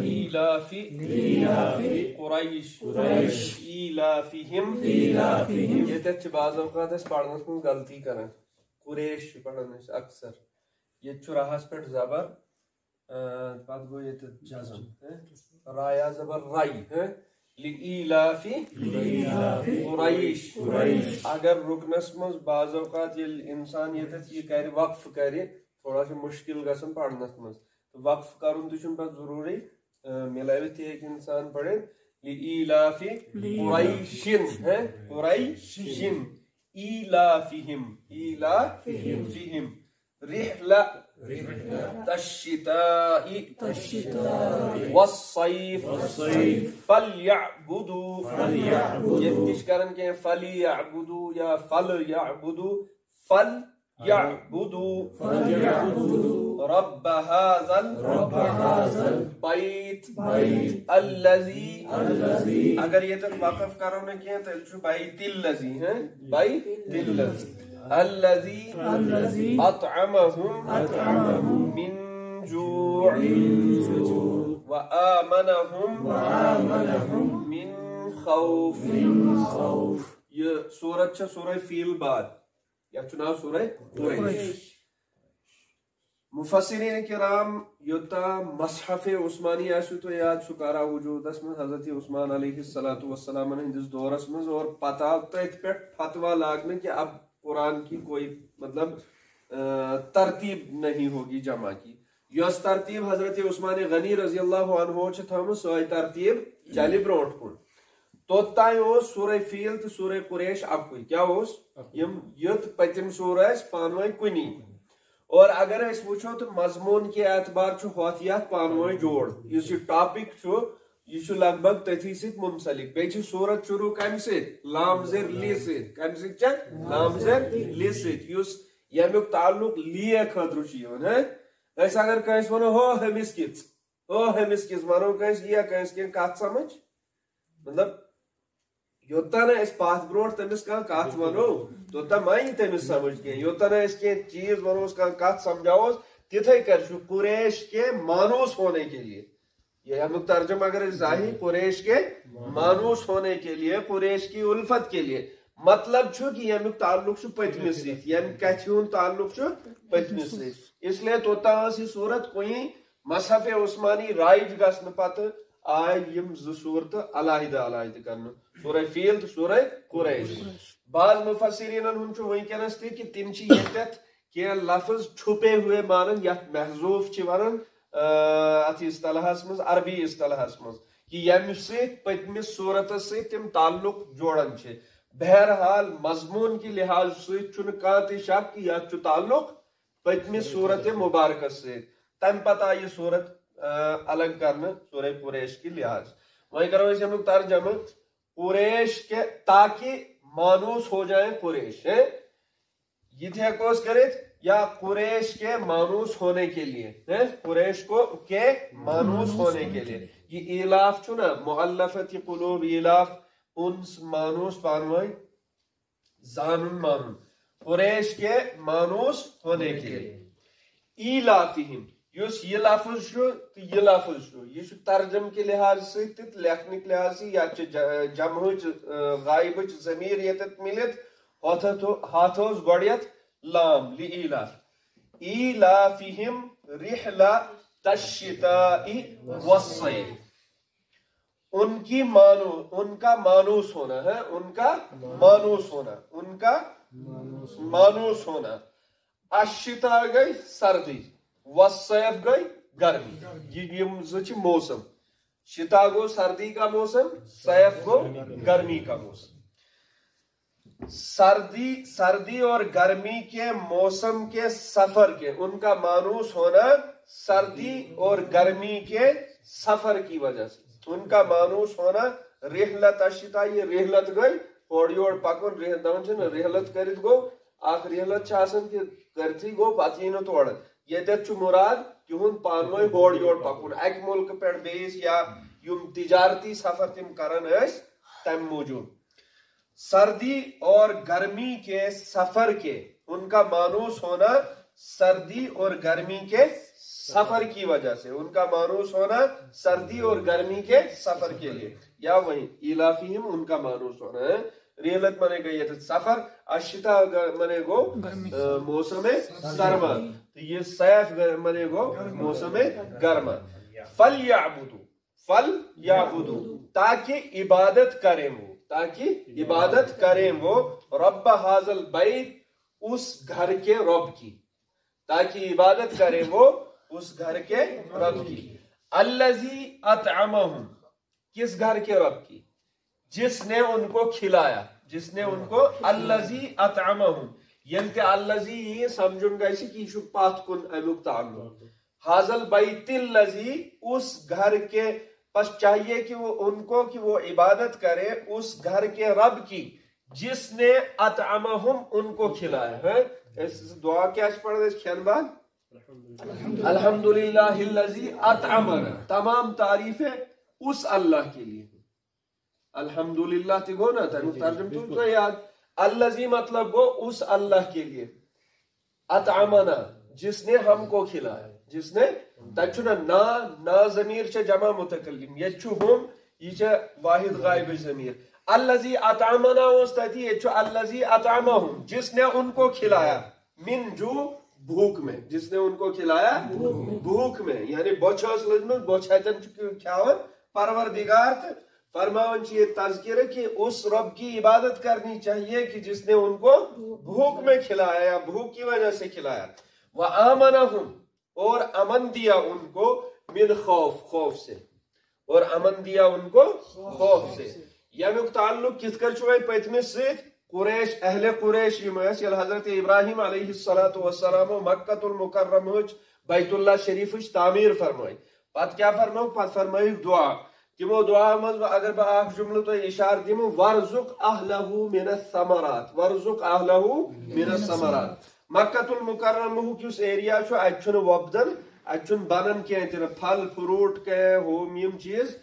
إيلاف قريش إيلافهم یہ تک بعض اوقات اس پڑھنے میں غلطی کریں قریش پڑھنے اکثر یہ راہس پہ زبر پتہ گو یہ جزم رایا زبر رائی لإيلاف قریش اگر رکنس مز بعض اوقات یہ انسان یہ کر وقف کرے تھوڑا سا مشکل گژھن پڑھنس مز وقف کرن تہ پتہ ضروری ملٲوِتھ ایک انسان پڑھے لإيلاف قریشن قریشن إيلافهم رحلة الشتاء والصيف فليعبدوا يتش کرن کہ فليعبدوا یا فليعبدوا رب هذا البيت الذي اگر یہ تک وقف کرو نہ کیا تو بیت الذی الذي اطعمهم من جوع وآمنهم من خوف یہ سورت ہے سورہ فیل بعد یا چناو سورہ قریش مفسرین کرام یوتا مصحف عثمانی آسو تو یاد شکارا وجود اس میں حضرت عثمان علیہ السلام ہندس دورس میں اور پتہ تیت پہ فتوہ لاگنے کہ اب قرآن کی کوئی مطلب ترتیب نہیں ہوگی جمع کی یس ترتیب حضرت عثمان غنی رضی اللہ عنہ تھم سوئی ترتیب چلی برونٹ کن توتائیں سورہ فیل تو سورہ قریش اب کوئی کیا یت پتم سورہ پانوئی کنی اور اگر اس وچھو تو مضمون کے اعتبار ہوت یت پانوئی جوڑ اس ٹاپک یہ لگ بھگ تھی ست منسلک بیچ صورت شروع کم سے لام زر لی سے کم سے لام زر لی سے یمیک تعلق لیے خطر ہے اس اگر کنس ونو ہو ہمس کس ونو کنس یہ کنس کی کت سمجھ مطلب یوتا نا اس پاتھ بروٹ تمس کت ونو توتا مائن تمس سمجھ کی یوتا نا اس کی چیز ونو اس کا کت سمجھاؤ تتھے کر قریش کے مانوس ہونے کے لیے یہ ہم ترجمہ اگر ظاہر قریش کے مانوس ہونے کے لیے قریش کی الفت کے لیے مطلب چھو کہ یمیک تعلق چھو پتمس سیت یعنی کتھیون تعلق چھو پتمس سیت اس لیے توتا سی صورت کوئی مصحف عثمانی رائج گسن پتہ آئی یم ز صورت علیحدہ کرنا سورہ فیل تو سورہ قریش بعض مفسرین ہن چھو ونکس تہ کہ تم چھ یتھ کہ لفظ چھپے ہوئے مانن یتھ محذوف چھ ونن ات اصطلاحس مز عربی اصطلاحس مز کہ یم ست پتمس صورتس ست تم تعلق جوڑان چھ بہرحال مضمون کی لحاظ ست چھن کانت شک کہ یت تعلق پتمس صورت مبارکس ست تم پتہ یہ صورت الگ کرنا سورہ قریش کی لحاظ وہیں کرو اس ہم ترجمہ قریش کے تاکہ مانوس ہو جائیں قریش ہے یہ تھے کوس کرت یا قریش کے مانوس ہونے کے لیے قریش کو کے مانوس ہونے کے لیے یہ ایلاف چنا مؤلفت قلوب ایلاف انس مانوس پانوئی زانن مانن قریش کے مانوس ہونے کے لیے ایلافہم یہ لفظ یہ لفظ یہ ترجم کے لحاظ سے لکھنے کے لحاظ سے یا جمع غائب ضمیر یہ ملت ہاتھوس گوڑیت لام لإیلاف ایلافہم رحلہ الشتاء والصیف ان کا مانوس ہونا ہے ان کا مانوس ہونا الشتاء گئی سردی والصیف گئی گرمی یہ موسم شتا گو سردی کا موسم صیف گو گرمی کا موسم سردی اور گرمی کے موسم کے سفر کے ان کا مانوس ہونا سردی اور گرمی کے سفر کی وجہ سے ان کا مانوس ہونا رحلت الشتاء یہ رحلت گئی اور یور پکن رحلت کرت گو آخ رحلت چاسن کہ کرتی گو پتی نو توڑ یہ مراد تہد پانوئی ہور یور پکن اک ملک پہ بیس یا یم تجارتی سفر تم کران تم موجود سردی اور گرمی کے سفر کے ان کا مانوس ہونا سردی اور گرمی کے سفر کی وجہ سے، ان کا مانوس ہونا سردی اور گرمی کے سفر کے لیے، یا وہی ایلافہم ان کا مانوس ہونا ہے. ریلت منے گا یہ سفر، الشتاء منے گو موسم سرما، تو یہ صیف منے گو موسم گرما. فَلْيَعْبُدُوا تاکہ عبادت کریں وہ، تاکہ عبادت کریں وہ رب ھذا البیت اس گھر کے رب کی، تاکہ عبادت کریں وہ اس گھر کے رب کی. الذی اطعمہم کس گھر کے رب کی؟ جس نے ان کو کھلایا، جس نے ان کو الذی اطعمہم، یل کہ الذی یہ سمجھن گا اسی کی شو پات کن امیک تعلق ھذا البیت الذی اس گھر کے، پس چاہیے کہ وہ ان کو کہ وہ عبادت کرے اس گھر کے رب کی جس نے اطعمہم ان کو کھلایا ہے. اس دعا کیا پڑھ دے کھین بعد الحمدللہ الذی اطعمنا، تمام تعریفیں اس اللہ کے لیے. الحمدللہ تگو نا ترجم تو یاد، الذی مطلب وہ اس اللہ کے لیے، اطعمنا جس نے ہم کو کھلایا، جس نے تچنا نا ضمیر چھ جمع متکلم، یہ چھو ہم یہ چھ واحد غائب ضمیر. الذی اطعمنا استتی یہ چھو الذی اطعمہم جس نے ان کو کھلایا، من جو بھوک میں، جس نے ان کو کھلایا بھوک میں، یعنی بوچھوس لجمن بوچھایتن چکو کھاون پروردگار تھے. فرماون چاہیے تذکرہ کہ اس رب کی عبادت کرنی چاہیے کہ جس نے ان کو بھوک میں کھلایا یا بھوک کی وجہ سے کھلایا. وآمنہم اور امن دیا ان کو، من خوف سے، اور امن دیا ان کو خوف سے. یمیک تعلق کت کر چھوئے پیتمس سیت قریش، اہل قریش یمس یل حضرت ابراہیم علیہ السلام مکۃ المکرمہ بیت اللہ شریف تعمیر فرمائی. پت کیا فرمو؟ پت فرمائی دعا. تمو دعا مز اگر با اخ جملہ تو اشار دمو ورزق اہلہ من الثمرات، ورزق اہلہ من الثمرات. مکۃ المکرمہ کس ایریا چھو اچھن وبدن، اچھن بنن کی تر پھل فروٹ کے ہوم یم چیز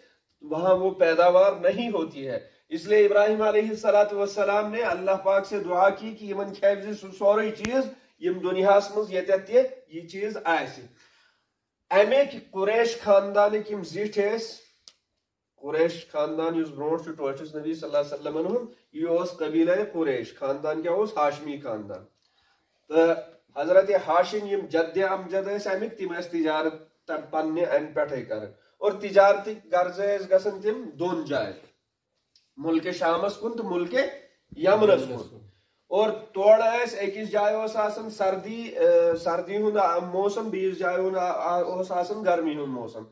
وہاں وہ پیداوار نہیں ہوتی ہے. اس لیے ابراہیم علیہ السلام نے اللہ پاک سے دعا کی کہ یمن کھیب سوری چیز یم دنیاس مز یتت یہ چیز آسی. امیک قریش خاندانک یم زٹھ اس، قریش خاندان اس برونٹ ٹوچس نبی صلی اللہ علیہ وسلم یہ اس قبیلہ قریش خاندان کیا اس ہاشمی خاندان. تو حضرت ہاشم یم جد امجد اس امیک تم اس تجارت پنہ ان پٹھے کرن، اور تجارتی غرض اس گژھن تم دون جائیں، ملک شامس کن تو ملک یمنس کن. اور توڑ اس ایکس جائے اس آسن سردی ہند موسم، بیس جائے اس آسن گرمی ہند موسم.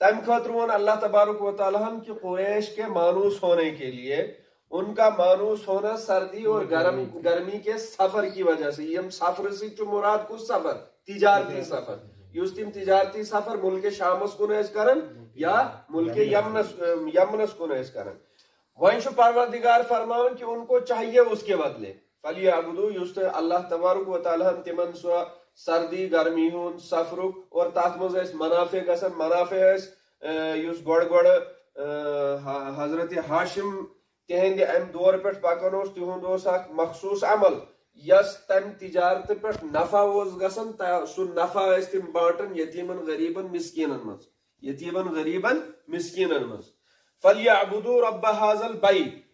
تم خاطر ون اللہ تبارک و تعالیٰ کہ قریش کے مانوس ہونے کے لیے ان کا مانوس ہونا سردی اور گرمی کے سفر کی وجہ سے، یہ سفر سے جو مراد کو سفر تجارتی سفر، یس تم تجارتی سفر ملک شامس کن اس کرن یا ملک یمنس کن اس کرن. وہیں شو پروردگار فرماؤن کہ ان کو چاہیے اس کے بدلے فلیعبدوا یس اللہ تبارک و تعالیٰ تمن سو سردی گرمی ہون سفرک اور تات مز اس منافع گسن، منافع اس یس گوڑ حضرت ہاشم تہند ام دور پہ پکان اس تہند اس اخ مخصوص عمل یس تم تجارت پہ نفع اس گسن، سہ نفع اس تم بانٹن یتیمن غریبن مسکینن مز، یتیمن غریبن مسکینن مز. فلیعبدوا رب ھذا البیت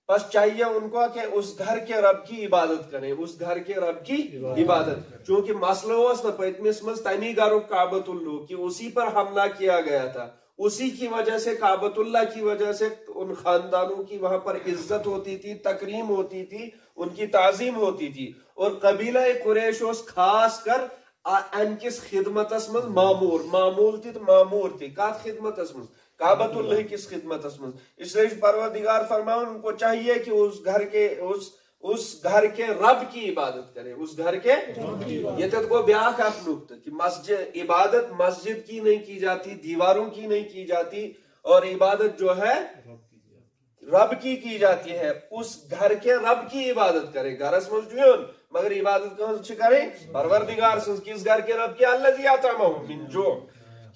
بس چاہیے ان کو کہ اس گھر کے رب کی عبادت کریں، اس گھر کے رب کی عبادت. چونکہ مسئلہ اس نا پتمس مز تمی گھرک کعبۃ اللہ کہ اسی پر حملہ کیا گیا تھا، اسی کی وجہ سے کعبۃ اللہ کی وجہ سے ان خاندانوں کی وہاں پر عزت ہوتی تھی، تکریم ہوتی تھی، ان کی تعظیم ہوتی تھی. اور قبیلہ قریش اس خاص کر ان کس خدمتس مز معمول تھی تو معمور تھی کات خدمتس مز کعبۃ اللہ کس خدمتس مز. اس لیے پروردگار فرماؤن ان کو چاہیے کہ اس گھر کے رب کی عبادت کرے، اس گھر کے یہ تو بیاک اخ نقطہ کہ مسجد عبادت مسجد کی نہیں کی جاتی، دیواروں کی نہیں کی جاتی، اور عبادت جو ہے رب کی جاتی ہے. اس گھر کے رب کی عبادت کرے. گھرس مز جون مگر عبادت کہاں سے کرے؟ پروردگار سن. کس گھر کے رب کی؟ الذی اطعمہم من جوع.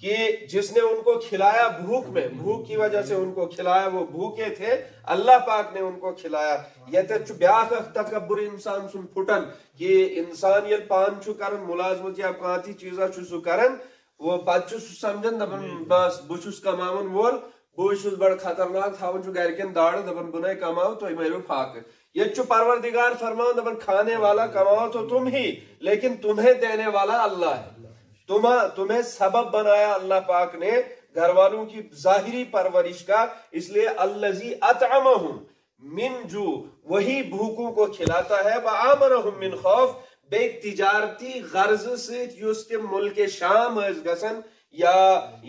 کہ جس نے ان کو کھلایا بھوک میں، بھوک کی وجہ سے ان کو کھلایا، وہ بھوکے تھے، اللہ پاک نے ان کو کھلایا. یہ بیاکھ تکبر انسان سن پھٹن کہ انسان یل پان چھو کرن ملازمت یا کانتی چیزا چھو سو کرن، وہ پتہ چھو سمجھن دپن بس بچھس کماون وول، بہت بڑا خطرناک تھاون چھو گھرکن داڑ دپن بنے کماؤ تو میرو فاقہ. یہ چھو پروردگار فرماؤں دپن کھانے والا کماؤ تو تم ہی، لیکن تمہیں دینے والا اللہ ہے. تمہیں سبب بنایا اللہ پاک نے گھر والوں کی ظاہری پرورش کا، اس لیے الذی اطعمہم من جو، وہی بھوکوں کو کھلاتا ہے، وآمنہم من خوف، بے تجارتی غرض سیت یس تم ملک شام اس گسن یا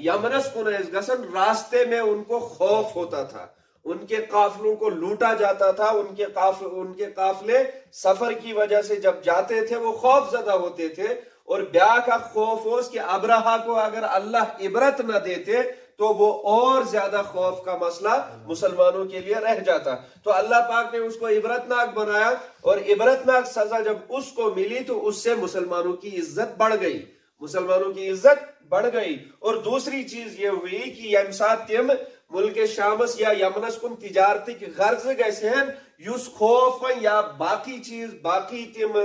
یمنس کن اس گسن، راستے میں ان کو خوف ہوتا تھا، ان کے قافلوں کو لوٹا جاتا تھا، ان کے قافلے سفر کی وجہ سے جب جاتے تھے وہ خوف زدہ ہوتے تھے. اور بیاہ کا خوف اس کہ ابرہا کو اگر اللہ عبرت نہ دیتے تو وہ اور زیادہ خوف کا مسئلہ مسلمانوں کے لیے رہ جاتا. تو اللہ پاک نے اس کو عبرتناک بنایا، اور عبرتناک سزا جب اس کو ملی تو اس سے مسلمانوں کی عزت بڑھ گئی، مسلمانوں کی عزت بڑھ گئی. اور دوسری چیز یہ ہوئی کہ یم سات تم ملک شامس یا یمنس کن تجارتی کی غرض گیسے ہیں، یس خوف یا باقی چیز، باقی تم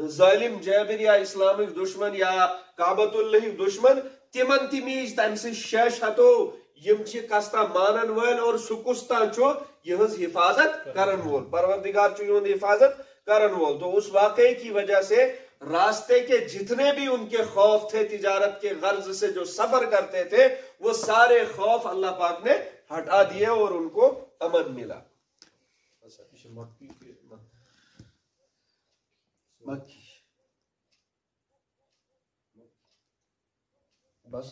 ظالم جابر یا اسلامک دشمن یا کعبۃ اللہ دشمن، تمن تمیج تم سے شش ہتو یم چھ کستا مانن ول اور سکستا چھو یہنز حفاظت کرن وول، پروردگار چھو یہنز حفاظت کرن وول. تو اس واقعے کی وجہ سے راستے کے جتنے بھی ان کے خوف تھے تجارت کے غرض سے جو سفر کرتے تھے، وہ سارے خوف اللہ پاک نے ہٹا دیے اور ان کو امن ملا. مکی بس